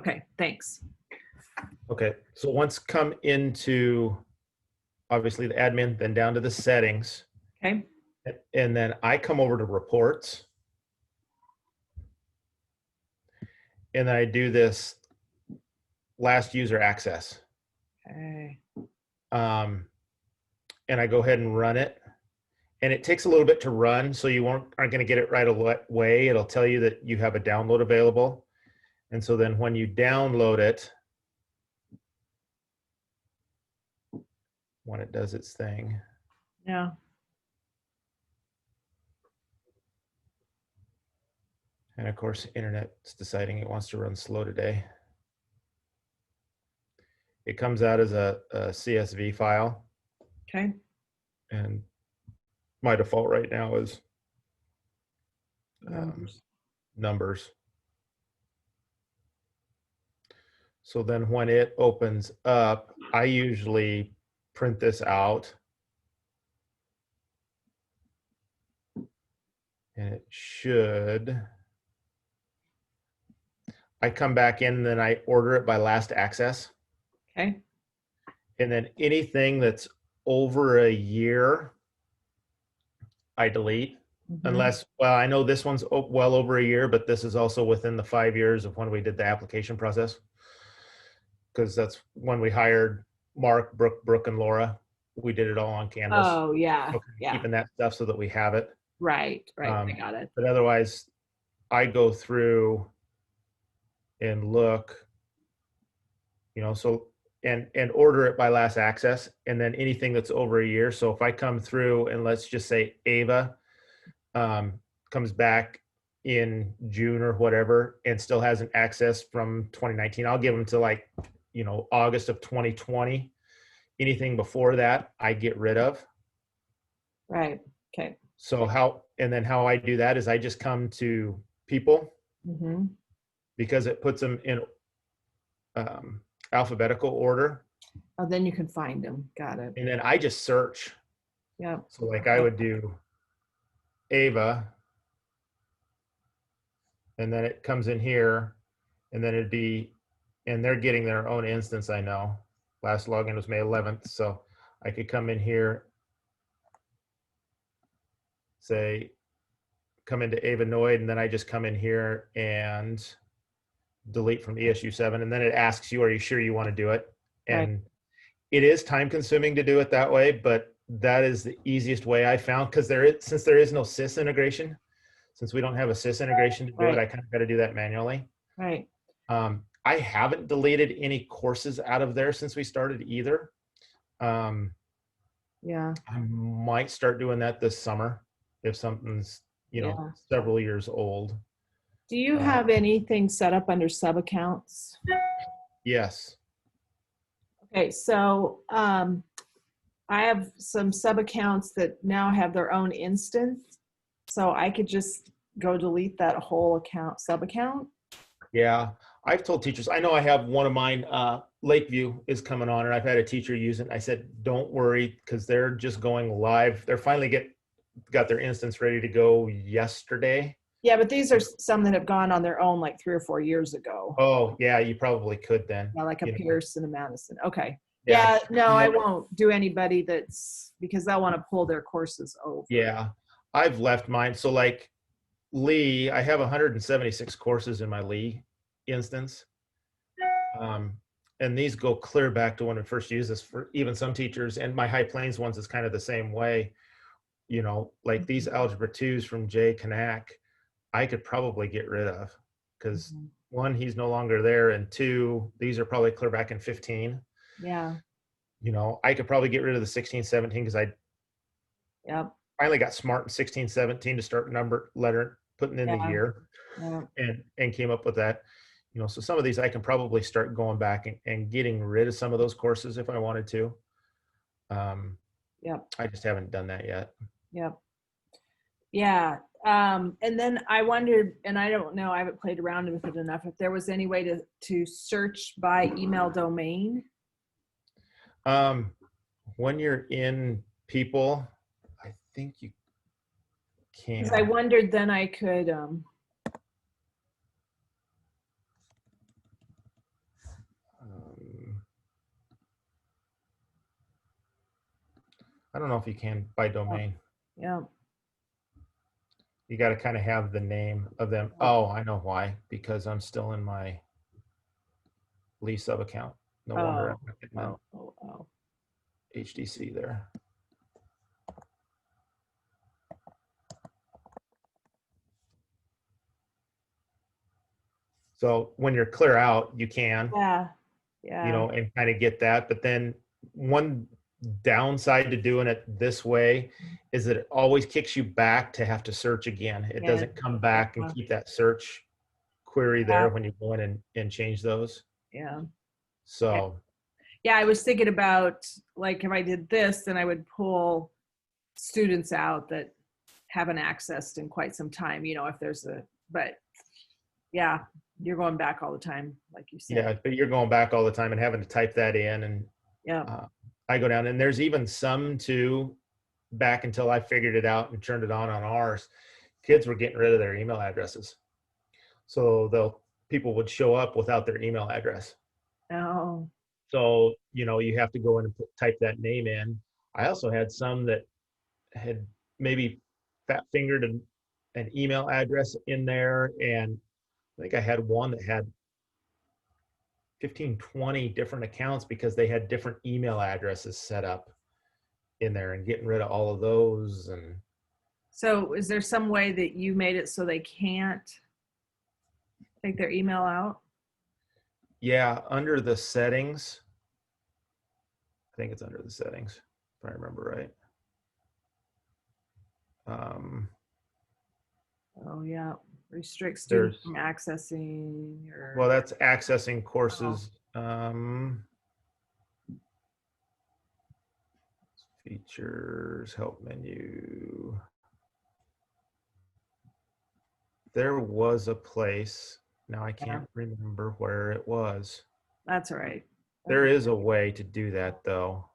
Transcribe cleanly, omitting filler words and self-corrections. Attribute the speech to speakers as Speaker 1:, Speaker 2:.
Speaker 1: Okay, thanks.
Speaker 2: Okay, so once come into, obviously the admin, then down to the settings,
Speaker 1: Okay,
Speaker 2: and then I come over to reports. And then I do this last user access.
Speaker 1: okay,
Speaker 2: And I go ahead and run it. And it takes a little bit to run, so you aren't going to get it right away. It'll tell you that you have a download available. And so then when you download it, when it does its thing,
Speaker 1: yeah,
Speaker 2: and of course, internet's deciding it wants to run slow today. It comes out as a CSV file,
Speaker 1: okay,
Speaker 2: and my default right now is
Speaker 1: numbers.
Speaker 2: numbers. So then when it opens up, I usually print this out. And it should, I come back in and then I order it by last access.
Speaker 1: Okay,
Speaker 2: And then anything that's over a year, I delete.
Speaker 1: mhm.
Speaker 2: Unless, well, I know this one's well over a year, but this is also within the 5 years of when we did the application process. Because that's when we hired Mark, Brooke, and Laura. We did it all on Canvas.
Speaker 1: Oh, yeah,
Speaker 2: So
Speaker 1: yeah,
Speaker 2: keeping that stuff so that we have it.
Speaker 1: right, I got it.
Speaker 2: But otherwise, I go through and look, so and order it by last access, and then anything that's over a year. So if I come through and let's just say Ava comes back in June or whatever and still hasn't accessed from 2019, I'll give them to like August of 2020. Anything before that I get rid of.
Speaker 1: Right, okay.
Speaker 2: So how I do that is I just come to people,
Speaker 1: Mm-hmm.
Speaker 2: because it puts them in alphabetical order,
Speaker 1: Oh, then you can find them. Got it.
Speaker 2: and then I just search.
Speaker 1: Yeah.
Speaker 2: So like I would do Ava, and then it comes in here, and then it'd be, and they're getting their own instance. I know last login was May 11th, so I could come in here, say, come into Ava Noid, and then I just come in here and delete from ESU7, and then it asks you, are you sure you want to do it?
Speaker 1: Right.
Speaker 2: And it is time consuming to do it that way, but that is the easiest way I found, because since there is no SIS integration, since we don't have a SIS integration to do it, I kind of got to do that manually.
Speaker 1: Right.
Speaker 2: I haven't deleted any courses out of there since we started either.
Speaker 1: Yeah.
Speaker 2: I might start doing that this summer if something's several years old.
Speaker 1: Do you have anything set up under sub accounts?
Speaker 2: Yes.
Speaker 1: Okay, so I have some sub accounts that now have their own instance, so I could just go delete that whole account, sub account.
Speaker 2: Yeah, I've told teachers, I know I have one of mine, Lakeview is coming on, and I've had a teacher use it. I said, don't worry, because they're just going live. They're finally got their instance ready to go yesterday.
Speaker 1: Yeah, but these are some that have gone on their own like 3 or 4 years ago.
Speaker 2: Oh, yeah, you probably could then.
Speaker 1: Yeah, like a Pierce and a Madison. Okay.
Speaker 2: Yeah.
Speaker 1: Yeah, no, I won't do anybody that's, because they'll want to pull their courses over.
Speaker 2: Yeah, I've left mine. So like Lee, I have 176 courses in my Lee instance. And these go clear back to when we first used this for even some teachers, and my High Plains ones is kind of the same way. Like these Algebra 2s from Jay Kanak, I could probably get rid of, because one, he's no longer there, and two, these are probably clear back in 15.
Speaker 1: Yeah.
Speaker 2: I could probably get rid of the 16, 17, because I finally got smart in 16, 17 to start putting in the year, and came up with that. So some of these I can probably start going back and getting rid of some of those courses if I wanted to. I just haven't done that yet.
Speaker 1: Yeah. And then I wondered, and I don't know, I haven't played around with it enough, if there was any way to search by email domain.
Speaker 2: When you're in people, I think you can.
Speaker 1: Because I wondered then I could
Speaker 2: I don't know if you can by domain.
Speaker 1: Yeah.
Speaker 2: You got to kind of have the name of them. Oh, I know why. Because I'm still in my Lee sub account. No wonder I'm
Speaker 1: Oh,
Speaker 2: not getting an
Speaker 1: oh, oh, oh.
Speaker 2: HDC there. So when you're clear out, you can,
Speaker 1: Yeah,
Speaker 2: you
Speaker 1: yeah,
Speaker 2: know, and kind of get that. But then one downside to doing it this way is that it always kicks you back to have to search again. It
Speaker 1: yeah,
Speaker 2: doesn't come back and
Speaker 1: yeah,
Speaker 2: keep that search query
Speaker 1: yeah,
Speaker 2: there when you go in and change those.
Speaker 1: yeah. Yeah.
Speaker 2: So
Speaker 1: Yeah, I was thinking about like if I did this, then I would pull students out that haven't accessed in quite some time, you know, if there's a, but yeah, you're going back all the time, like you said.
Speaker 2: yeah, but you're going back all the time and having to type that in. And
Speaker 1: Yeah.
Speaker 2: I go down and there's even some too, back until I figured it out and turned it on ours, kids were getting rid of their email addresses. So people would show up without their email address.
Speaker 1: Oh,
Speaker 2: So, you know, you have to go in and type that name in. I also had some that had maybe fat fingered an email address in there. And I think I had one that had 15, 20 different accounts because they had different email addresses set up in there, and getting rid of all of those. And
Speaker 1: so is there some way that you made it so they can't take their email out?
Speaker 2: yeah, under the settings, I think it's under the settings, if I remember right.
Speaker 1: Oh, yeah. Restrict students
Speaker 2: There's,
Speaker 1: from accessing your,
Speaker 2: well, that's accessing
Speaker 1: oh,
Speaker 2: courses. Features, help menu. There was a place, now I
Speaker 1: yeah,
Speaker 2: can't remember where it was.
Speaker 1: that's all right.
Speaker 2: There is a way to do that though.